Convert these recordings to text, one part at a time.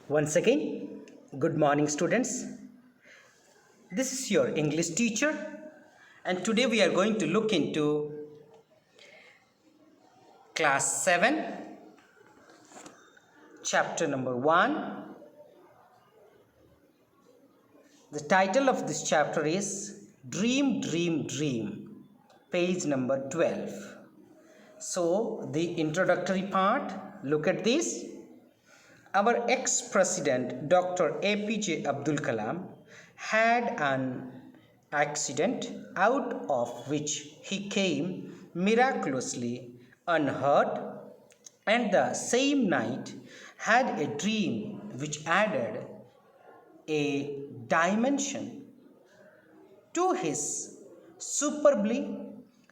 Once again, good morning, students. This is your English teacher, and today we are going to look into class 7, chapter number 1. The title of this chapter is Dream, Dream, Dream, page number 12. So, the introductory part, look at this. Our ex-president Dr. APJ Abdul Kalam had an accident out of which he came miraculously unhurt, and the same night had a dream which added a dimension to his superbly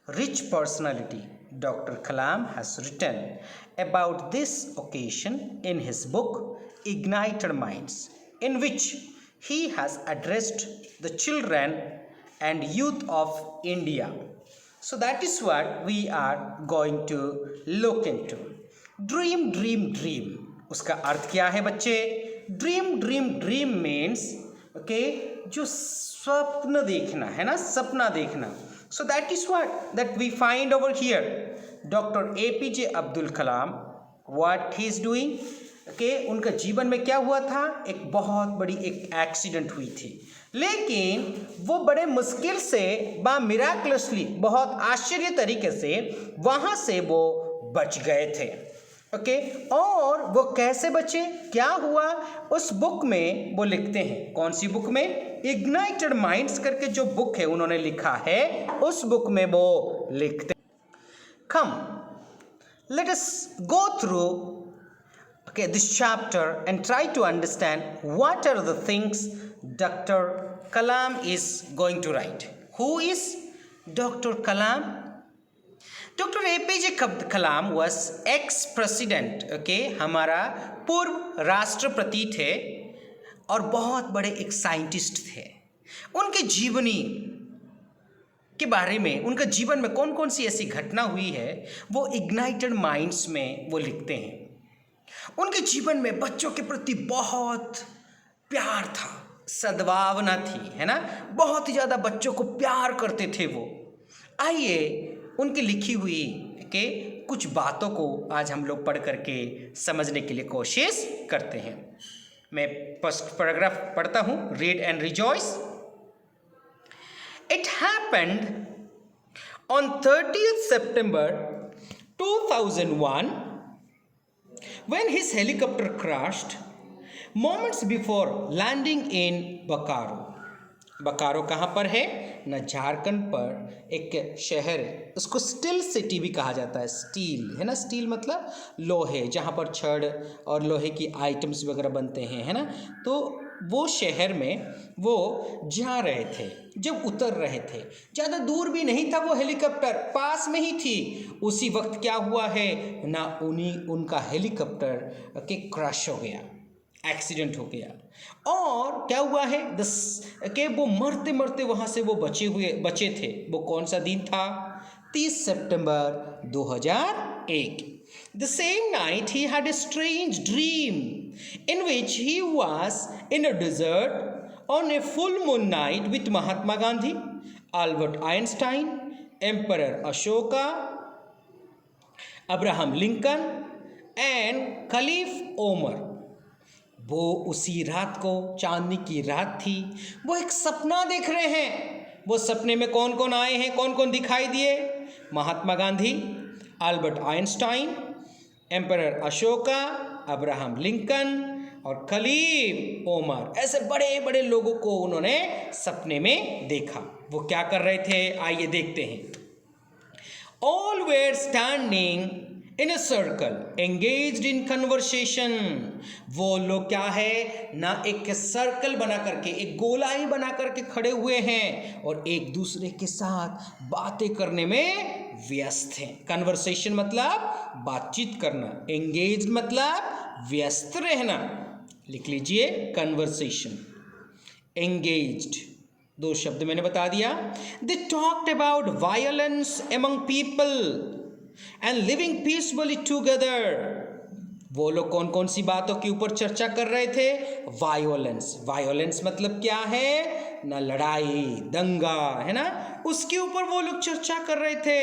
rich personality. Dr. Kalam has written about this occasion in his book Ignited Minds, in which he has addressed the children and youth of India. So that is what we are going to look into. Dream, dream, dream. उसका अर्थ क्या है बच्चे? Dream dream dream means जो स्वप्न देखना है ना, सपना देखना. So that is that we find over here. Dr. APJ Abdul Kalam, what he is doing? उनका जीवन में क्या हुआ था? एक बहुत बड़ी एक एक्सीडेंट हुई थी, लेकिन वो बड़े मुश्किल से मिराकुलसली, बहुत आश्चर्य तरीके से वहां से वो बच गए थे. और वो कैसे बचे, क्या हुआ, उस बुक में वो लिखते हैं. कौन सी बुक में? इग्नाइटेड माइंड्स करके जो बुक है उन्होंने लिखा है, उस बुक में वो लिखते हैं. Come, let us go through this chapter and try to understand what are the things Dr. Kalam is going to write. Who is Dr. Kalam? Dr. APJ Kalam was ex-president. हमारा पूर्व राष्ट्रपति थे और बहुत बड़े एक साइंटिस्ट थे. उनके जीवनी के बारे में, उनका जीवन में कौन कौन सी ऐसी घटना हुई है, वो इग्नाइटेड माइंड्स में वो लिखते हैं. उनके जीवन में बच्चों के प्रति बहुत प्यार था, सद्भावना थी, है ना. बहुत ही ज़्यादा बच्चों को प्यार करते थे वो. आइए उनकी लिखी हुई कुछ बातों को आज हम लोग पढ़ करके समझने के लिए कोशिश करते हैं. मैं फर्स्ट पैराग्राफ पढ़ता हूँ. Read and rejoice. It happened on 30th September 2001 when his helicopter crashed moments before landing in Bokaro. Bokaro कहाँ पर है ना? झारखंड पर एक शहर है, उसको स्टील सिटी भी कहा जाता है. स्टील है ना, स्टील मतलब लोहे, जहाँ पर छड़ और लोहे की आइटम्स वगैरह बनते हैं, है ना. तो वो शहर में वो जा रहे थे, जब उतर रहे थे, ज़्यादा दूर भी नहीं था, वो हेलीकॉप्टर पास में ही थी. उसी वक्त क्या हुआ है ना, उनका हेलीकॉप्टर के क्रैश हो गया, एक्सीडेंट हो गया. और क्या हुआ है वो मरते मरते वहाँ से वो बचे थे. वो कौन सा दिन था? 30 सितंबर 2001. The same night he had a strange dream in which he was in a desert on a full moon night with Mahatma Gandhi, Albert Einstein, Emperor Ashoka, Abraham Lincoln and Khalif Omar. वो उसी रात को, चांदनी की रात थी, वो एक सपना देख रहे हैं. वो सपने में कौन कौन आए हैं, कौन कौन दिखाई दिए? Mahatma Gandhi, Albert Einstein, emperor Ashoka, Abraham Lincoln और खलीफ ओमर. ऐसे बड़े बड़े लोगों को उन्होंने सपने में देखा. वो क्या कर रहे थे, आइए देखते हैं. All were standing in a circle, engaged in conversation. वो लोग क्या है ना, एक सर्कल बना करके, एक गोलाई बना करके खड़े हुए हैं और एक दूसरे के साथ बातें करने में व्यस्त हैं. कन्वर्सेशन मतलब बातचीत करना, एंगेज मतलब व्यस्त रहना. लिख लीजिए कन्वर्सेशन, एंगेज्ड, दो शब्द मैंने बता दिया. They talked about violence among people and living peacefully together. वो लोग कौन कौन सी बातों के ऊपर चर्चा कर रहे थे? वायोलेंस। वायोलेंस मतलब क्या है? ना लड़ाई दंगा, है ना, उसके ऊपर वो लोग चर्चा कर रहे थे।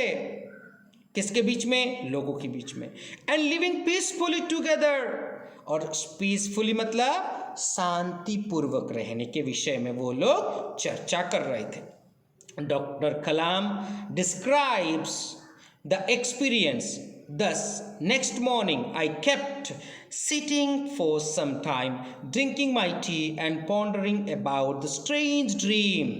किसके बीच में? लोगों के बीच में। एंड लिविंग पीसफुली टुगेदर, और पीसफुली मतलब शांतिपूर्वक रहने के विषय में वो लोग चर्चा कर रहे थे। Dr. Kalam describes the experience. Thus, next morning I kept sitting for some time, drinking my tea and pondering about the strange dream.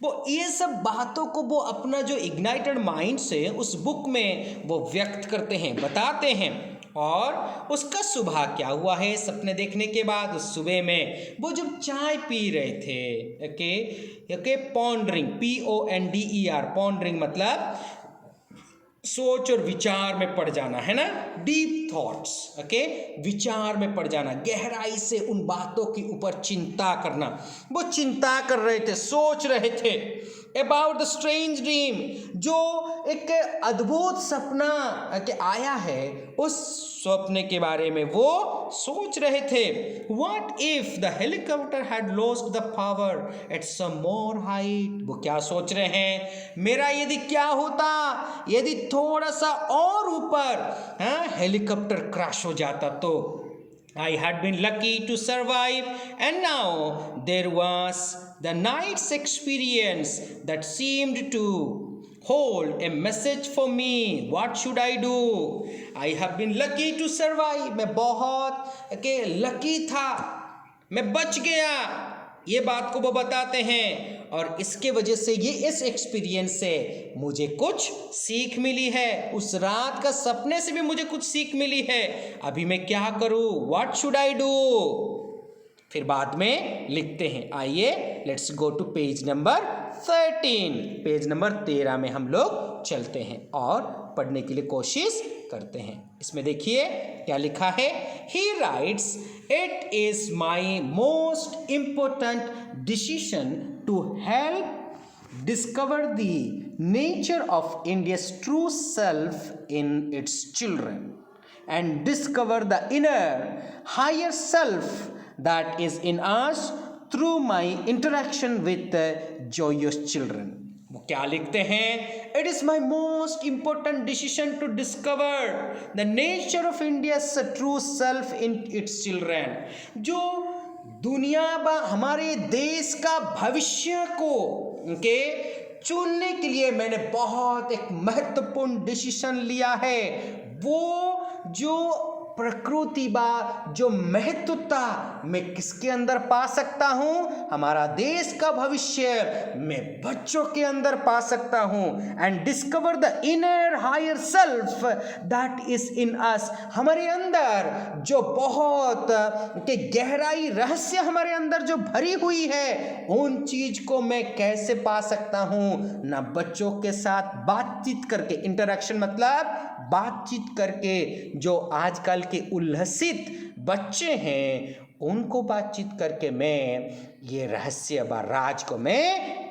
वो ये सब बातों को वो अपना जो इग्नाइटेड माइंड से उस बुक में वो व्यक्त करते हैं, बताते हैं। और उसका सुबह क्या हुआ है सपने देखने के बाद? उस सुबह में वो जब चाय पी रहे थे, ओके, पॉन्डरिंग, PONDER, पॉन्डरिंग मतलब सोच और विचार में पड़ जाना, है ना, डीप थॉट्स, ओके, विचार में पड़ जाना, गहराई से उन बातों के ऊपर चिंता करना। वो चिंता कर रहे थे, सोच रहे थे अबाउट द स्ट्रेंज ड्रीम, जो एक अद्भुत सपना आया है, उस स्वप्न के बारे में वो सोच रहे थे। What if the helicopter had lost the power at some more height? वो क्या सोच रहे हैं? मेरा यदि क्या होता यदि थोड़ा सा और ऊपर हेलीकॉप्टर क्रैश हो जाता तो? I had been lucky to survive, and now there was the night's experience that seemed to hold a message for me. What should I do? I have been lucky to survive. मैं बहुत lucky था, मैं बच गया, ये बात को वो बताते हैं। और इसके वजह से ये इस एक्सपीरियंस से मुझे कुछ सीख मिली है, उस रात का सपने से भी मुझे कुछ सीख मिली है। अभी मैं क्या करूं? What should I do? फिर बाद में लिखते हैं। आइए let's go to page number 13। Page number 13 में हम लोग चलते हैं और पढ़ने के लिए कोशिश करते हैं। इसमें देखिए क्या लिखा है। He writes, "It is my most important decision to help discover the nature of India's true self in its children and discover the inner higher self that is in us through my interaction with the joyous children." वो क्या लिखते हैं? It is my most important decision to discover the nature of India's true self in its children. जो दुनिया हमारे देश का भविष्य को चुनने के लिए मैंने बहुत एक महत्वपूर्ण डिसीजन लिया है। वो जो प्रकृति जो महत्वता मैं किसके अंदर पा सकता हूँ? हमारा देश का भविष्य मैं बच्चों के अंदर पा सकता हूँ। And discover the inner higher self that is in us, हमारे अंदर जो बहुत के गहराई रहस्य हमारे अंदर जो भरी हुई है, उन चीज को मैं कैसे पा सकता हूँ? ना बच्चों के साथ बातचीत करके, इंटरेक्शन मतलब बातचीत करके, जो आजकल के उल्लसित बच्चे हैं उनको बातचीत करके मैं ये रहस्य व राज को मैं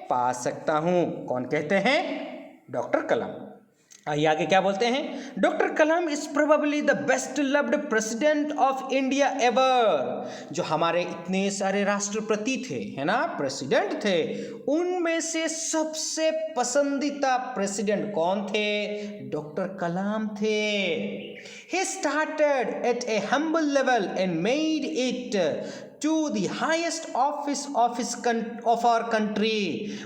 पा सकता हूँ। कौन कहते हैं? डॉक्टर कलाम। आइए आगे क्या बोलते हैं। Doctor Kalam is probably the best loved president of India ever. जो हमारे इतने सारे राष्ट्रपति थे, है ना, प्रेसिडेंट थे, उनमें से सबसे पसंदीदा प्रेसिडेंट कौन थे? डॉक्टर कलाम थे। He started at a humble level and made it to the highest office of our country.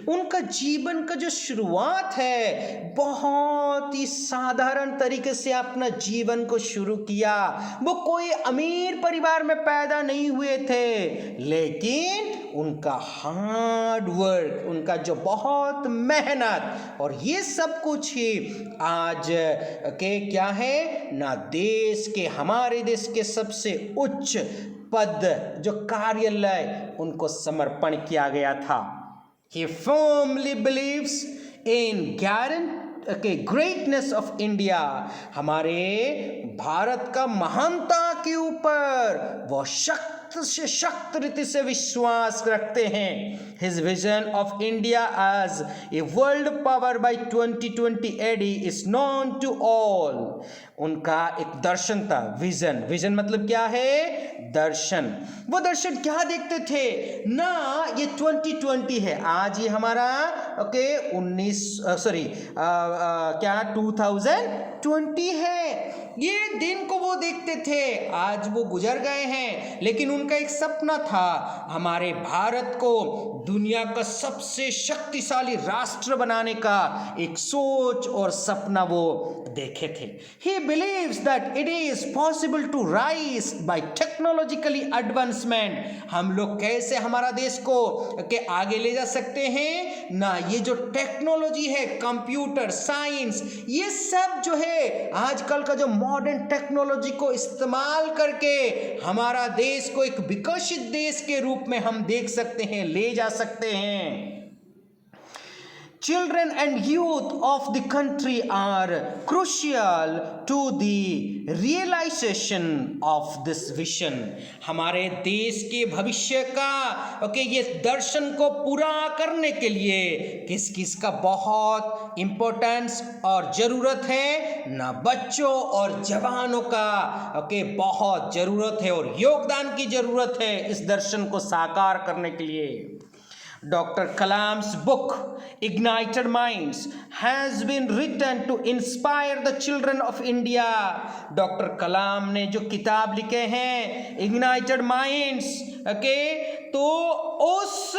उनका जीवन का जो शुरुआत है, बहुत ही साधारण तरीके से अपना जीवन को शुरू किया। वो कोई अमीर परिवार में पैदा नहीं हुए थे, लेकिन उनका हार्ड वर्क, उनका जो बहुत मेहनत, और ये सब कुछ ही आज के क्या है ना, देश के, हमारे देश के सबसे उच्च पद जो कार्यालय उनको समर्पण किया गया था। He firmly believes in greatness of India, हमारे भारत का महानता के ऊपर वो शक्त रीति से विश्वास रखते हैं। His vision of India as a world power by 2020 AD is known to all. उनका एक दर्शन था, विजन। विजन मतलब क्या है? दर्शन। वो दर्शन क्या देखते थे ना? ये 2020 है आज, ये हमारा ओके 2020 है। ये दिन को वो देखते थे, आज वो गुजर गए हैं, लेकिन उनका एक सपना था, हमारे भारत को दुनिया का सबसे शक्तिशाली राष्ट्र बनाने का एक सोच और सपना वो देखे थे। He believes that it is possible to rise by technologically advancement। हम लोग कैसे हमारा देश को के आगे ले जा सकते हैं ना? ये जो टेक्नोलॉजी है, कंप्यूटर साइंस, ये सब जो है आजकल का जो मॉडर्न टेक्नोलॉजी को इस्तेमाल करके हमारा देश को एक विकसित देश के रूप में हम देख सकते हैं, ले जा सकते हैं। Children and youth of the country are crucial to the realization of this vision। हमारे देश के भविष्य का ये दर्शन को पूरा करने के लिए किस किस का बहुत इम्पोर्टेंस और ज़रूरत है ना? बच्चों और जवानों का बहुत ज़रूरत है और योगदान की ज़रूरत है इस दर्शन को साकार करने के लिए। Dr. Kalam's book Ignited Minds has been written to inspire the children of India। Doctor Kalam ने जो किताब लिखे हैं Ignited Minds, तो उस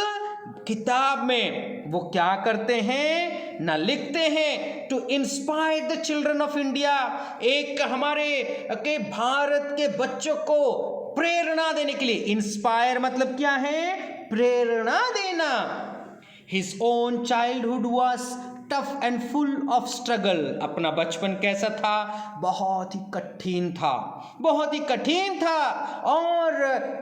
किताब में वो क्या करते हैं ना? लिखते हैं to inspire the children of India, एक हमारे भारत के बच्चों को प्रेरणा देने के लिए। इंस्पायर मतलब क्या है? प्रेरणा देना। His own childhood was tough and full of struggle। अपना बचपन कैसा था? बहुत ही कठिन था, बहुत ही कठिन था और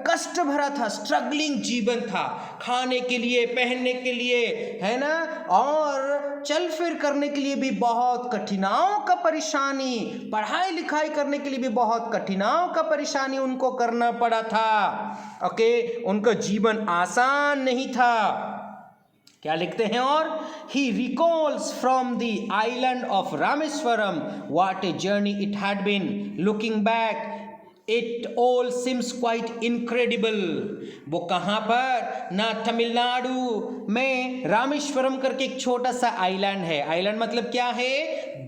कष्ट भरा था। स्ट्रगलिंग जीवन था, खाने के लिए, पहनने के लिए, है ना, और चल फिर करने के लिए भी बहुत कठिनाइयों का परेशानी, पढ़ाई लिखाई करने के लिए भी बहुत कठिनाइयों का परेशानी उनको करना पड़ा था। उनका जीवन आसान नहीं था। क्या लिखते हैं? और he recalls from the island of Rameswaram what a journey it had been। Looking back it all seems quite incredible। वो कहाँ पर ना? तमिलनाडु में रामेश्वरम करके एक छोटा सा आइलैंड है। आइलैंड मतलब क्या है?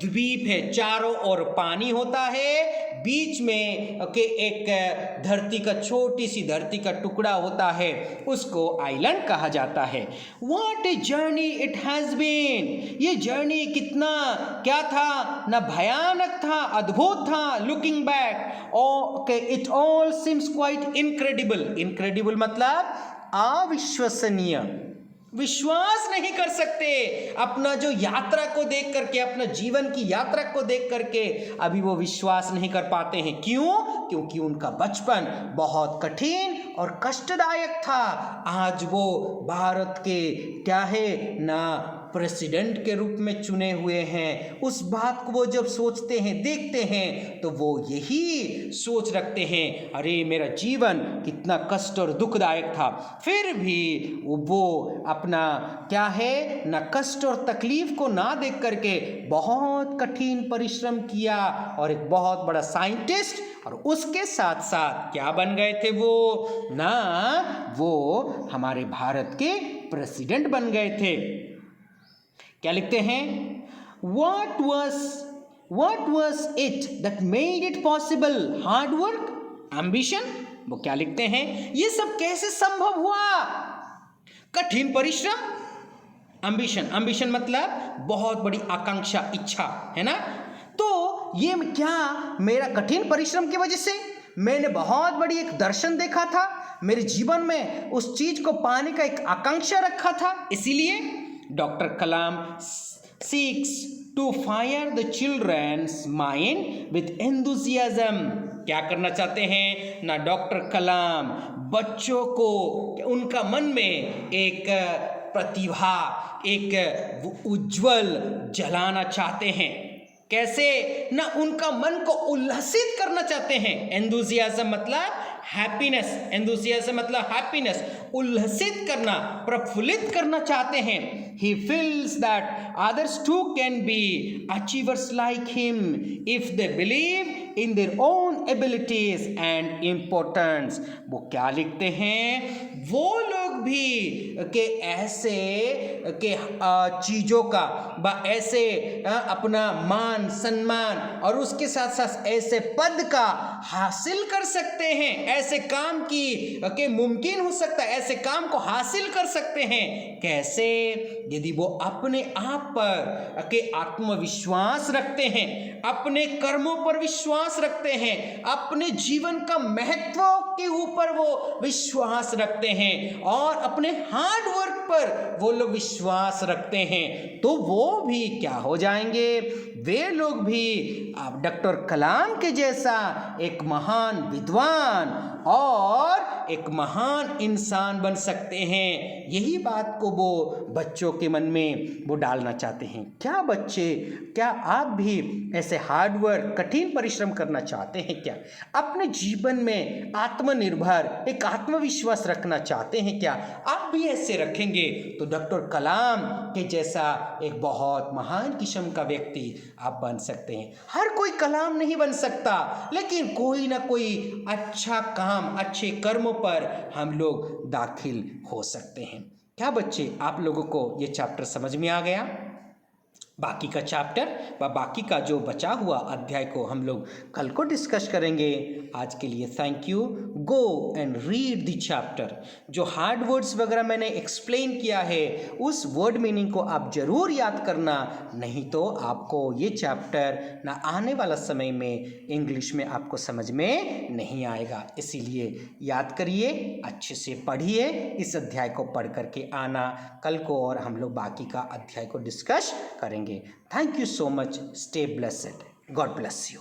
द्वीप है, चारों ओर पानी होता है, बीच में एक धरती का, छोटी सी धरती का टुकड़ा होता है, उसको आइलैंड कहा जाता है। What a journey it has been। ये जर्नी कितना क्या था ना? भयानक था, अद्भुत था। Looking back it all seems quite incredible। incredible मतलब अविश्वसनीय, विश्वास नहीं कर सकते अपना जो यात्रा को देख करके, अपना जीवन की यात्रा को देख करके अभी वो विश्वास नहीं कर पाते हैं। क्यों? क्योंकि उनका बचपन बहुत कठिन और कष्टदायक था। आज वो भारत के क्या है ना? प्रेसिडेंट के रूप में चुने हुए हैं। उस बात को वो जब सोचते हैं, देखते हैं, तो वो यही सोच रखते हैं, अरे मेरा जीवन कितना कष्ट और दुखदायक था। फिर भी वो अपना क्या है ना? कष्ट और तकलीफ को ना देख करके बहुत कठिन परिश्रम किया और एक बहुत बड़ा साइंटिस्ट, और उसके साथ साथ क्या बन गए थे वो ना? वो हमारे भारत के प्रेसिडेंट बन गए थे। क्या लिखते हैं? What was it that made it possible? Hard work, ambition। वो क्या लिखते हैं? ये सब कैसे संभव हुआ? कठिन परिश्रम, ambition मतलब बहुत बड़ी आकांक्षा, इच्छा, है ना? तो ये क्या मेरा कठिन परिश्रम की वजह से मैंने बहुत बड़ी एक दर्शन देखा था, मेरे जीवन में उस चीज को पाने का एक आकांक्षा रखा था, इसीलिए doctor Kalam seeks to fire the children's mind with enthusiasm। क्या करना चाहते हैं ना? डॉक्टर कलाम बच्चों को उनका मन में एक प्रतिभा, एक उज्जवल जलाना चाहते हैं। कैसे ना उनका मन को उल्लसित करना चाहते हैं। एंथुसियाज्म मतलब हैप्पीनेस, एंथुसियाज्म मतलब हैप्पीनेस, उल्लसित करना, प्रफुल्लित करना चाहते हैं। He feels that others too can be achievers like him if they believe in their own abilities and importance। वो क्या लिखते हैं, वो लोग भी के ऐसे के चीज़ों का ऐसे अपना मान सम्मान और उसके साथ साथ ऐसे पद का हासिल कर सकते हैं, ऐसे काम की के मुमकिन हो सकता है, ऐसे काम को हासिल कर सकते हैं। कैसे, यदि वो अपने आप पर के आत्मविश्वास रखते हैं, अपने कर्मों पर विश्वास रखते हैं, अपने जीवन का महत्व के ऊपर वो विश्वास रखते हैं और अपने हार्ड वर्क पर वो लोग विश्वास रखते हैं, तो वो भी क्या हो जाएंगे, वे लोग भी डॉक्टर कलाम के जैसा एक महान विद्वान और एक महान इंसान बन सकते हैं। यही बात को वो बच्चों के मन में वो डालना चाहते हैं। क्या बच्चे, क्या आप भी ऐसे हार्डवर्क कठिन परिश्रम करना चाहते हैं क्या? अपने जीवन में आत्मनिर्भर एक आत्मविश्वास रखना चाहते हैं क्या? आप भी ऐसे रखेंगे तो डॉक्टर कलाम के जैसा एक बहुत महान किस्म का व्यक्ति आप बन सकते हैं। हर कोई कलाम नहीं बन सकता, लेकिन कोई ना कोई अच्छा काम, अच्छे कर्मों पर हम लोग दाखिल हो सकते हैं। क्या बच्चे, आप लोगों को ये चैप्टर समझ में आ गया? बाकी का चैप्टर व बाकी का जो बचा हुआ अध्याय को हम लोग कल को डिस्कस करेंगे। आज के लिए thank you. Go and read the chapter. जो हार्ड वर्ड्स वगैरह मैंने एक्सप्लेन किया है उस वर्ड मीनिंग को आप ज़रूर याद करना, नहीं तो आपको ये चैप्टर ना आने वाला समय में इंग्लिश में आपको समझ में नहीं आएगा। इसीलिए याद करिए, अच्छे से पढ़िए, इस अध्याय को पढ़ करके आना कल को और हम लोग बाकी का अध्याय को डिस्कस करेंगे। Thank you so much. Stay blessed. God bless you.